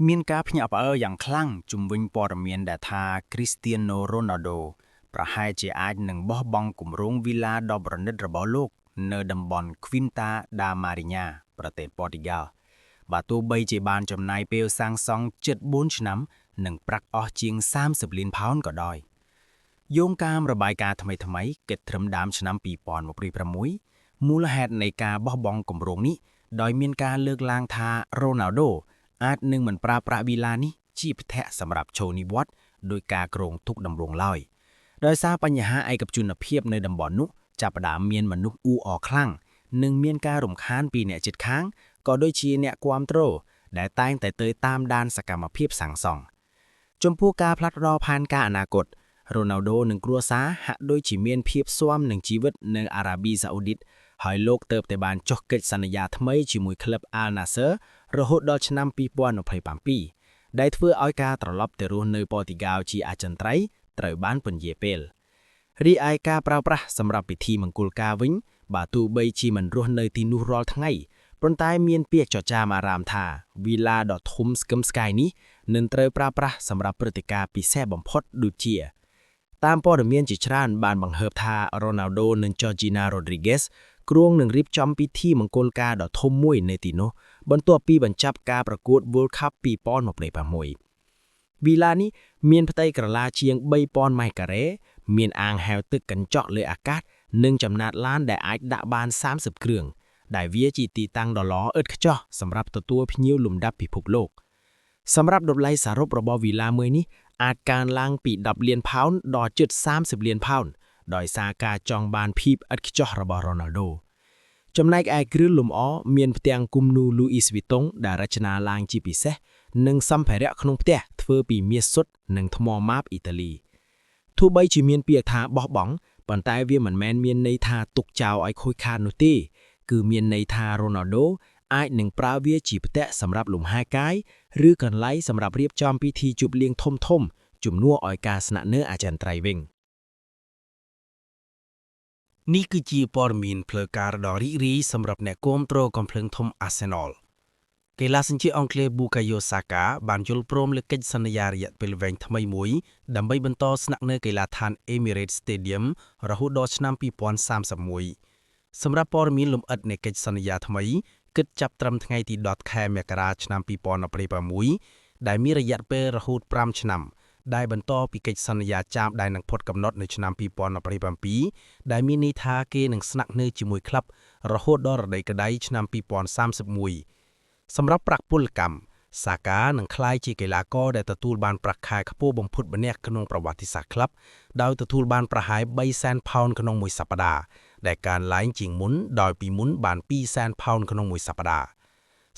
មានការភ្ញាក់ផ្អើលយ៉ាងខ្លាំងជំវិញព័ត៌មានដែលថា Cristiano Ronaldo ប្រហែលជាអាចនឹងបោះបង់គម្រោងវីឡាដ៏ប្រណិតរបស់លោកនៅតំបន់ Quinta da Marinha ប្រទេសប៉ូទុយហ្គាល់បើទោះបីជាបានចំណាយពេលសាងសង់ជិត4ឆ្នាំនិងប្រាក់អស់ជាង30លានផោនក៏ដោយយោងតាមរបាយការណ៍ថ្មីៗគិតត្រឹមដើមឆ្នាំ2026មូលហេតុនៃការបោះបង់គម្រោងនេះដោយមានការលើកឡើងថា Ronaldo អាចនឹងមិនប្រើប្រាស់វីឡានេះជាផ្ទះសម្រាប់ចូលនិវត្តន៍ដោយការគ្រោងទុកដំបូងឡើយដោយសារបញ្ហាឯកជនភាពនៅតំបន់នោះចាប់ផ្ដើមមានមនុស្សអ៊ូអរខ្លាំងនិងមានការរំខានពីអ្នកជិតខាងក៏ដូចជាអ្នកគាំទ្រដែលតែងតែទៅតាមដានសកម្មភាពសាងសង់ចំពោះការផ្លាស់ប្ដូរផែនការអនាគត Ronaldo និងគ្រួសារហាក់ដូចជាមានភាពស៊ាំនឹងជីវិតនៅអារ៉ាប៊ីសាអូឌីតហើយលោកទើបតែបានចុះកិច្ចសន្យាថ្មីជាមួយក្លឹប Al Nassr រហូតដល់ឆ្នាំ2027ដែលធ្វើឲ្យការត្រឡប់ទៅរស់នៅប៉ូទុយហ្គាល់ជាអចិន្ត្រៃយ៍ត្រូវបានពន្យាពេលរីឯការប្រើប្រាស់សម្រាប់ពិធីមង្គលការវិញបើទោះបីជាមិនរស់នៅទីនោះរាល់ថ្ងៃប៉ុន្តែមានពាក្យចចាមអារាមថាវីឡាដ៏ធំស្កឹមស្កាយនេះនឹងត្រូវប្រើប្រាស់សម្រាប់ព្រឹត្តិការណ៍ពិសេសបំផុតដូចជាតាមព័ត៌មានជាច្រើនបានបង្ហើបថា Ronaldo និង Georgina Rodriguez គ្រោងនឹងរៀបចំពិធីមង្គលការដ៏ធំមួយនៅទីនោះបន្ទាប់ពីបញ្ចប់ការប្រកួត World Cup 2026 វីឡានេះមានផ្ទៃក្រឡាជាង 3000 ម៉ែត្រការ៉េមានអាងហែលទឹកកញ្ចក់លើអាកាសនិងចំណាត់ឡានដែលអាចដាក់បាន30គ្រឿងដែលវាជាទីតាំងដ៏ល្អឥតខ្ចោះសម្រាប់ទទួលភ្ញៀវលំដាប់ពិភពលោកសម្រាប់តម្លៃសរុបរបស់វីឡាមួយនេះអាចកើនឡើងពី10លានផោនដល់ជិត30លានផោនដោយសារការចង់បានភាពឥតខ្ចោះរបស់ Ronaldo ចំណែកឯគ្រឿងលម្អមានផ្ទាំងគំនូរ Louis Vuitton ដែលរចនាឡើងជាពិសេសនិងសម្ភារៈក្នុងផ្ទះធ្វើពីមាសសុទ្ធនិងថ្មម៉ាបអ៊ីតាលីទោះបីជាមានពាក្យថាបោះបង់ប៉ុន្តែវាមិនមែនមានន័យថាទុកចោលឲ្យខូចខាតនោះទេគឺមានន័យថា Ronaldo អាចនឹងប្រើវាជាផ្ទះសម្រាប់លំហែកាយឬកន្លែងសម្រាប់រៀបចំពិធីជប់លៀងធំៗជំនួសឲ្យការស្នាក់នៅអចិន្ត្រៃយ៍វិញនេះគឺជាព័ត៌មានផ្លូវការដ៏រីករាយសម្រាប់អ្នកគាំទ្រកំភ្លើងធំ Arsenal កីឡាសញ្ជាតិអង់គ្លេស Bukayo Saka បានយល់ព្រមលើកិច្ចសន្យារយៈពេលវែងថ្មីមួយដើម្បីបន្តស្នាក់នៅកីឡាដ្ឋាន Emirates Stadium រហូតដល់ឆ្នាំ2031សម្រាប់ព័ត៌មានលម្អិតនៃកិច្ចសន្យាថ្មីគិតចាប់ត្រឹមថ្ងៃទី10ខែមករាឆ្នាំ2026ដែលមានរយៈពេលរហូត5ឆ្នាំដែលបន្តពីកិច្ចសន្យាចាមដែលនឹងផុតកំណត់នៅឆ្នាំ2027ដែលមានន័យថាគេនឹងស្នាក់នៅជាមួយក្លឹបរហូតដល់រដូវក្តីឆ្នាំ2031សម្រាប់ប្រាក់ពលកម្មសាកានឹងក្លាយជាកីឡាករដែលទទួលបានប្រាក់ខែខ្ពស់បំផុតម្នាក់ក្នុងប្រវត្តិសាស្ត្រក្លឹបដោយទទួលបានប្រហែល300,000ផោនក្នុងមួយសប្តាហ៍ដែលកើនឡើងជាងមុនដោយពីមុនបាន200,000ផោនក្នុងមួយសប្តាហ៍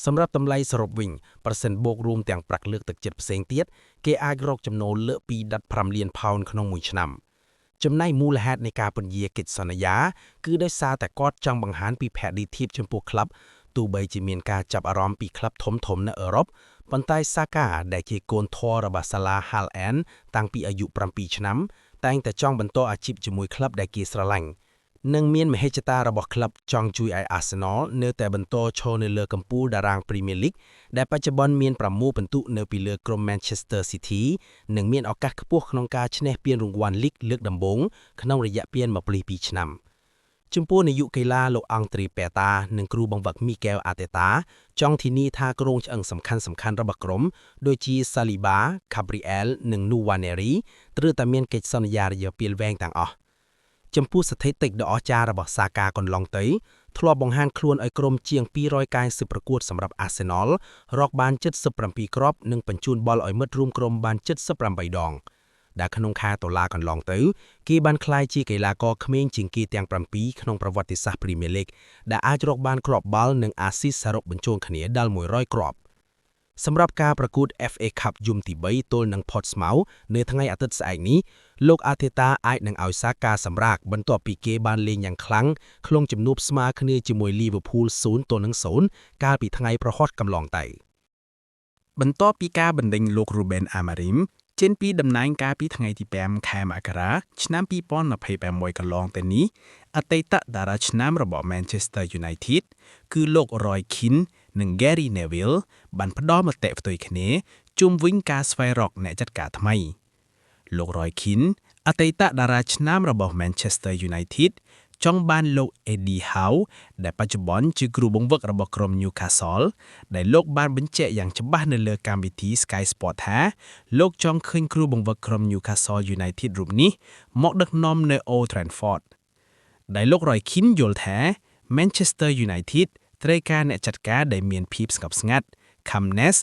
សម្រាប់តម្លៃសរុបវិញប្រសិនបូករួមទាំងប្រាក់លើកទឹកចិត្តផ្សេងទៀតគេអាចរកចំណូលលើសពី15លានផោនក្នុងមួយឆ្នាំចំណែកមូលហេតុនៃការពន្យាកិច្ចសន្យាគឺដោយសារតែគាត់ចង់បង្ហាញពីភក្ដីភាពចំពោះក្លឹបទោះបីជាមានការចាប់អារម្មណ៍ពីក្លឹបធំៗនៅអឺរ៉ុបប៉ុន្តែសាកាដែលជាកូនធររបស់សាឡា ហាល់អែនតាំងពីអាយុ7ឆ្នាំតែងតែចង់បន្តអាជីពជាមួយក្លឹបដែលគេស្រឡាញ់និងមានមហិច្ឆតារបស់ក្លឹបចង់ជួយឲ្យ Arsenal នៅតែបន្តឈរនៅលើកំពូលតារាង Premier League ដែលបច្ចុប្បន្នមាន6ពិន្ទុនៅពីលើក្រុម Manchester City និងមានឱកាសខ្ពស់ក្នុងការឈ្នះពានរង្វាន់ League លើកដំបូងក្នុងរយៈពេល22ឆ្នាំចំពោះនាយកកីឡាលោកអង់ត្រីប៉ែតានិងគ្រូបង្វឹក Mikel Arteta ចង់ធានាថាគ្រោងឆ្អឹងសំខាន់ៗរបស់ក្រុមដូចជា Saliba, Gabriel និង Nwaneri ត្រូវតែមានកិច្ចសន្យារយៈពេលវែងទាំងអស់ចំពោះស្ថិតិដ៏អស្ចារ្យរបស់សាកាកន្លងទៅធ្លាប់បង្ហាញខ្លួនឲ្យក្រុមជាង290ប្រកួតសម្រាប់ Arsenal រកបាន77គ្រាប់និងបញ្ជូនបាល់ឲ្យមិត្តរួមក្រុមបាន78ដងដែលក្នុងខែតុលាកន្លងទៅគេបានក្លាយជាកីឡាករក្មេងជាងគេទាំង7ក្នុងប្រវត្តិសាស្ត្រ Premier League ដែលអាចរកបានគ្រាប់បាល់និង assist សរុបបញ្ចូលគ្នាដល់100គ្រាប់សម្រាប់ការប្រកួត FA Cup យំទី3ទល់នឹង Portsmouth នៅថ្ងៃអាទិត្យស្អែកនេះលោក Arteta អាចនឹងឲ្យសាកាសម្រាកបន្ទាប់ពីគេបានលេងយ៉ាងខ្លាំងក្នុងជំនួបស្មើគ្នាជាមួយ Liverpool 0-0 កាលពីថ្ងៃប្រហ័សកន្លងទៅបន្ទាប់ពីការបណ្ដេញលោក Ruben Amorim ចេញពីតំណែងកាលពីថ្ងៃទី5ខែមករាឆ្នាំ2026កន្លងទៅនេះអតីតតារាឆ្នាំរបស់ Manchester United គឺលោក Roy Keane និង Gary Neville បានផ្ដល់មតិផ្ទុយគ្នាជុំវិញការស្វែងរកអ្នកចាត់ការថ្មីលោក Roy Keane អតីតតារាឆ្នាំរបស់ Manchester United ចង់បានលោក Eddie Howe ដែលបច្ចុប្បន្នជាគ្រូបង្វឹករបស់ក្រុម Newcastle ដែលលោកបានបញ្ជាក់យ៉ាងច្បាស់នៅលើកម្មវិធី Sky Sport ថាលោកចង់ឃើញគ្រូបង្វឹកក្រុម Newcastle United រូបនេះមកដឹកនាំនៅ Old Trafford ដែលលោក Roy Keane យល់ថា Manchester United ត្រូវការអ្នកចាត់ការដែលមានភាពស្ងប់ស្ងាត់ calmness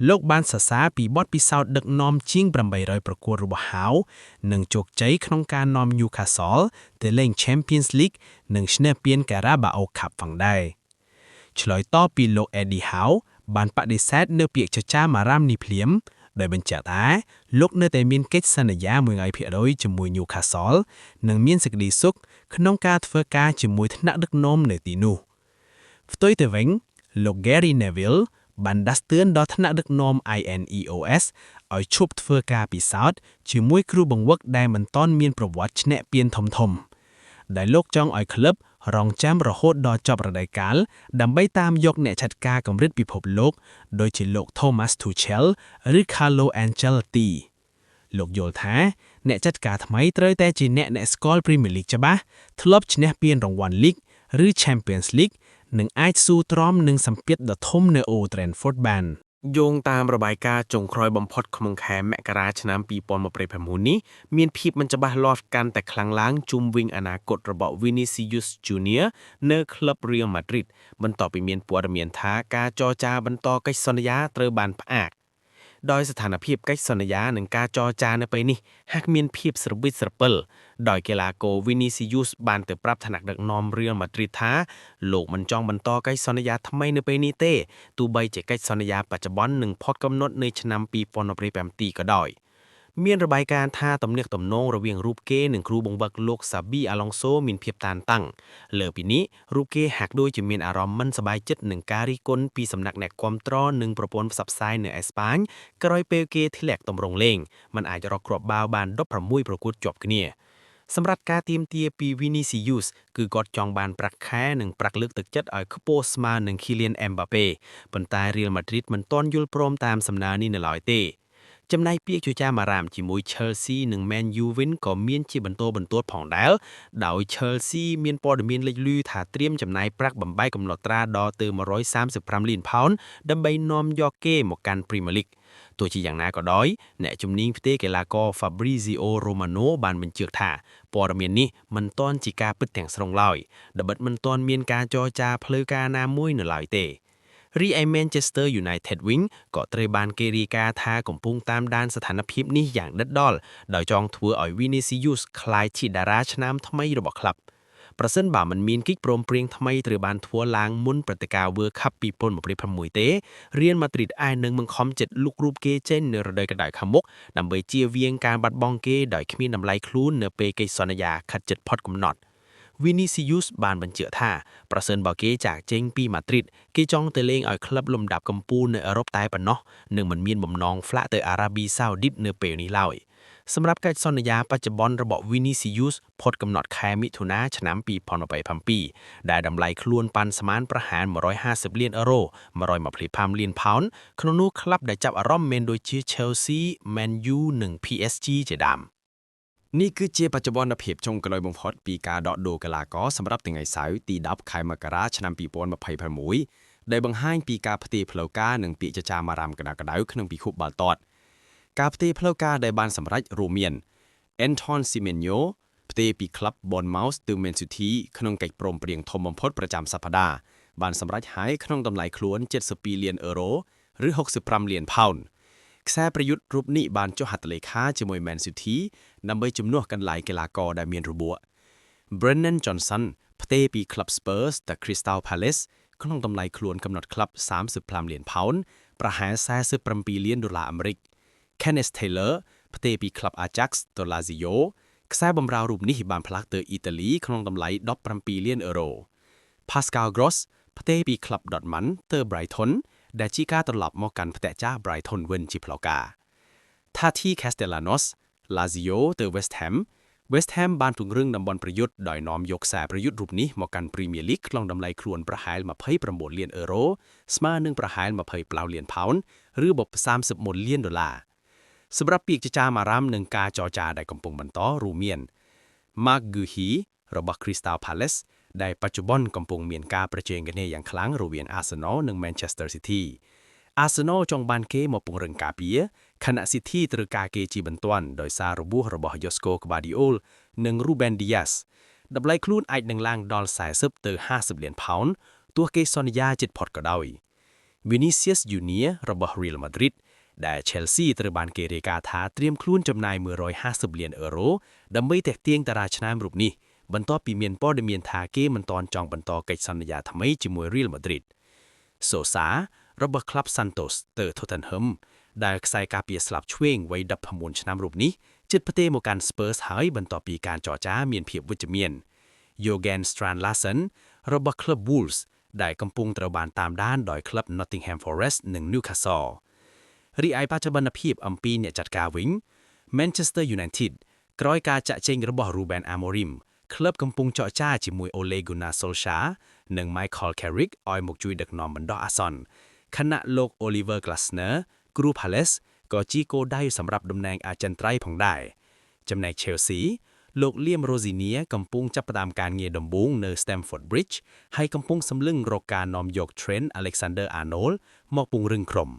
លោកបានសរសើរពីបទពិសោធន៍ដឹកនាំជាង800ប្រកួតរបស់ Howe និងជោគជ័យក្នុងការនាំ Newcastle ទៅលេង Champions League និងឈ្នះពាន Carabao Cup ផងដែរឆ្លើយតបពីលោក Eddie Howe បានបដិសេធនៅពាក្យចចាមអារ៉ាមនេះភ្លាមដោយបញ្ជាក់ថាលោកនៅតែមានកិច្ចសន្យា100%ជាមួយ Newcastle និងមានសេចក្តីសុខក្នុងការធ្វើការជាមួយថ្នាក់ដឹកនាំនៅទីនោះផ្ទុយទៅវិញលោក Gary Neville បានដាស់តឿនដល់ថ្នាក់ដឹកនាំ INEOS ឲ្យឈប់ធ្វើការពិសោធន៍ជាមួយគ្រូបង្វឹកដែលមិនទាន់មានប្រវត្តិឈ្នះពានធំៗដែលលោកចង់ឲ្យក្លឹបរងចាំរហូតដល់ចប់រដូវកាលដើម្បីតាមយកអ្នកចាត់ការកម្រិតពិភពលោកដូចជាលោក Thomas Tuchel ឬ Carlo Ancelotti លោកយល់ថាអ្នកចាត់ការថ្មីត្រូវតែជាអ្នកស្គាល់ Premier League ច្បាស់ធ្លាប់ឈ្នះពានរង្វាន់ League ឬ Champions League និងអាចស៊ូទ្រាំនឹងសម្ពាធដ៏ធំនៅ Old Trafford បានយោងតាមរបាយការណ៍ចុងក្រោយបំផុតក្នុងខែមករាឆ្នាំ2026នេះមានភាពមិនច្បាស់លាស់កាន់តែខ្លាំងឡើងជុំវិញអនាគតរបស់ Vinicius Junior នៅក្លឹប Real Madrid បន្ទាប់ពីមានព័ត៌មានថាការចរចាបន្តកិច្ចសន្យាត្រូវបានផ្អាកដោយស្ថានភាពកិច្ចសន្យានិងការចរចានៅពេលនេះហាក់មានភាពស្រវិចស្រពិលដោយកីឡាករ Vinicius បានទៅប្រាប់ថ្នាក់ដឹកនាំ Real Madrid ថាលោកមិនចង់បន្តកិច្ចសន្យាថ្មីនៅពេលនេះទេទោះបីជាកិច្ចសន្យាបច្ចុប្បន្ននឹងផុតកំណត់នៅឆ្នាំ2027ក៏ដោយមានរបាយការណ៍ថាទំនាក់ទំនងរវាងរូបគេនិងគ្រូបង្វឹកលោក Xabi Alonso មានភាពតានតឹងលើពីនេះរូបគេហាក់ដូចជាមានអារម្មណ៍មិនសប្បាយចិត្តនឹងការរិះគន់ពីសំណាក់អ្នកគាំទ្រនិងប្រព័ន្ធផ្សព្វផ្សាយនៅអេស្ប៉ាញក្រោយពេលគេធ្លាក់ទម្រង់លេងមិនអាចរកគ្រាប់បាល់បាន16ប្រកួតជាប់គ្នាសម្រាប់ការទាមទារពី Vinicius គឺគាត់ចង់បានប្រាក់ខែនិងប្រាក់លើកទឹកចិត្តឲ្យខ្ពស់ស្មើនឹង Kylian Mbappe ប៉ុន្តែ Real Madrid មិនទាន់យល់ព្រមតាមសំណើនេះនៅឡើយទេចំណែកពាក្យចចាមអារ៉ាមជាមួយ Chelsea និង Man U វិញក៏មានជាបន្តបន្ទាប់ផងដែរដោយ Chelsea មានព័ត៌មានលេចលឺថាត្រៀមចំណាយប្រាក់បំបែកកំណត់ត្រាដល់ទៅ135លានផោនដើម្បីនាំយកគេមកកាន់ Premier League ទោះជាយ៉ាងណាក៏ដោយអ្នកជំនាញផ្ទេរកីឡាករ Fabrizio Romano បានបញ្ជាក់ថាព័ត៌មាននេះមិនទាន់ជាការពិតទាំងស្រុងឡើយដែលបិទមិនទាន់មានការចរចាផ្លូវការណាមួយនៅឡើយទេរីឯ Manchester United វិញក៏ត្រូវបានគេរាយការណ៍ថាកំពុងតាមដានស្ថានភាពនេះយ៉ាងដិតដល់ដោយចង់ធ្វើឲ្យ Vinicius ក្លាយជាតារាឆ្នាំថ្មីរបស់ក្លឹបប្រសិនបើមិនមានកិច្ចព្រមព្រៀងថ្មីត្រូវបានធ្វើឡើងមុនព្រឹត្តិការណ៍ World Cup 2026ទេ Real Madrid អាចនឹងបង្ខំចិត្តលុករូបគេចេញនៅរដូវក្តៅខាងមុខដើម្បីជៀសវាងការបាត់បង់គេដោយគ្មានតម្លៃខ្លួននៅពេលកិច្ចសន្យាខិតជិតផុតកំណត់ Vinicius បានបញ្ជាក់ថាប្រសិនបើគេចាកចេញពី Madrid គេចង់ទៅលេងឲ្យក្លឹបលំដាប់កំពូលនៅអឺរ៉ុបតែប៉ុណ្ណោះនិងមិនមានបំណងផ្លាក់ទៅអារ៉ាប៊ីសាអូឌីតនៅពេលនេះឡើយសម្រាប់កិច្ចសន្យាបច្ចុប្បន្នរបស់ Vinicius ផុតកំណត់ខែមិថុនាឆ្នាំ2027ដែលតម្លៃខ្លួនប៉ាន់ស្មានប្រហែល150លានអឺរ៉ូ125លានផោនក្នុងនោះក្លឹបដែលចាប់អារម្មណ៍មានដូចជា Chelsea, Man U និង PSG ជាដើមនេះគឺជាបច្ចុប្បន្នភាពចុងក្រោយបំផុតពីការដកដូរកីឡាករសម្រាប់ថ្ងៃសៅរ៍ទី10ខែមករាឆ្នាំ2026ដែលបង្ហាញពីការផ្ទេរផ្លូវការនិងពាក្យចចាមអារ៉ាមក្តៅៗក្នុងពិភពបាល់ទាត់ការផ្ទេរផ្លូវការដែលបានសម្រេចរួមមាន Anton Semenyo ផ្ទេរពីក្លឹប Bournemouth ទៅ Man City ក្នុងកិច្ចព្រមព្រៀងធំបំផុតប្រចាំសប្តាហ៍បានសម្រេចហើយក្នុងតម្លៃខ្លួន72លានអឺរ៉ូឬ65លានផោនខ្សែប្រយុទ្ធរូបនេះបានចុះហត្ថលេខាជាមួយ Man City ដើម្បីជំនួសកន្លែងកីឡាករដែលមានរបួស Brennan Johnson ផ្ទេរពីក្លឹប Spurs ទៅ Crystal Palace ក្នុងតម្លៃខ្លួនកំណត់ក្លឹប35លានផោនប្រហែល47លានដុល្លារអាមេរិក Kenneth Taylor ផ្ទេរពីក្លឹប Ajax ទៅ Lazio ខ្សែបម្រើរូបនេះបានផ្លាស់ទៅអ៊ីតាលីក្នុងតម្លៃ17លានអឺរ៉ូ Pascal Gross ផ្ទេរពីក្លឹប Dortmund ទៅ Brighton ដែលជាការត្រឡប់មកកាន់ផ្ទះចាស់ Brighton វិញជាផ្លូវការ Tati Castellanos Lazio ទៅ West Ham West Ham បានពង្រឹងតំបន់ប្រយុទ្ធដោយនាំយកខ្សែប្រយុទ្ធរូបនេះមកកាន់ Premier League ក្នុងតម្លៃខ្លួនប្រហែល29លានអឺរ៉ូស្មើនឹងប្រហែល29លានផោនឬបប31លានដុល្លារសម្រាប់ពាក្យចចាមអារ៉ាមនឹងការចរចាដែលកំពុងបន្តរួមមាន Mark Guehi របស់ Crystal Palace ដែលបច្ចុប្បន្នកំពុងមានការប្រជែងគ្នាយ៉ាងខ្លាំងរវាង Arsenal និង Manchester City Arsenal ចង់បានគេមកពង្រឹងការពារខណៈ City ត្រូវការគេជាបន្ទាន់ដោយសាររបួសរបស់ Josko Gvardiol និង Ruben Dias តម្លៃខ្លួនអាចនឹងឡើងដល់40ទៅ50លានផោនទោះគេសន្យាជិតផុតក៏ដោយ Vinicius Junior របស់ Real Madrid ដែល Chelsea ត្រូវបានគេរាយការណ៍ថាត្រៀមខ្លួនចំណាយ150លានអឺរ៉ូដើម្បីទាក់ទាញតារាឆ្នើមរូបនេះបន្ទាប់ពីមានព័ត៌មានថាគេមិនទាន់ចង់បន្តកិច្ចសន្យាថ្មីជាមួយ Real Madrid Sosa របស់ Club Santos ទៅ Tottenham ដែលខ្សែការពារស្លាប់ឆ្វេងវ័យ19ឆ្នាំរូបនេះជិតផ្ទេរមកកាន់ Spurs ហើយបន្ទាប់ពីការចរចាមានភាពវិជ្ជមាន Jürgen Strand Larsen របស់ Club Wolves ដែលកំពុងត្រូវបានតាមដានដោយ Club Nottingham Forest និង Newcastle រីឯបច្ចុប្បន្នភាពអំពីអ្នកចាត់ការវិញ Manchester United ក្រោយការចាក់ចេញរបស់ Ruben Amorim ក្លឹបកំពុងចរចាជាមួយ Ole Gunnar Solskjaer និង Michael Carrick ឲ្យមកជួយដឹកនាំបណ្ដោះអាសន្នខណៈលោក Oliver Glasner គ្រូ Palace ក៏ជាគោលដៅសម្រាប់តំណែងអាចិនត្រៃផងដែរចំណែក Chelsea លោក Liam Rosinia កំពុងចាប់ផ្ដើមការងារដំបូងនៅ Stamford Bridge ហើយកំពុងសម្លឹងរកការនាំយក Trent Alexander-Arnold មកពង្រឹងក្រុម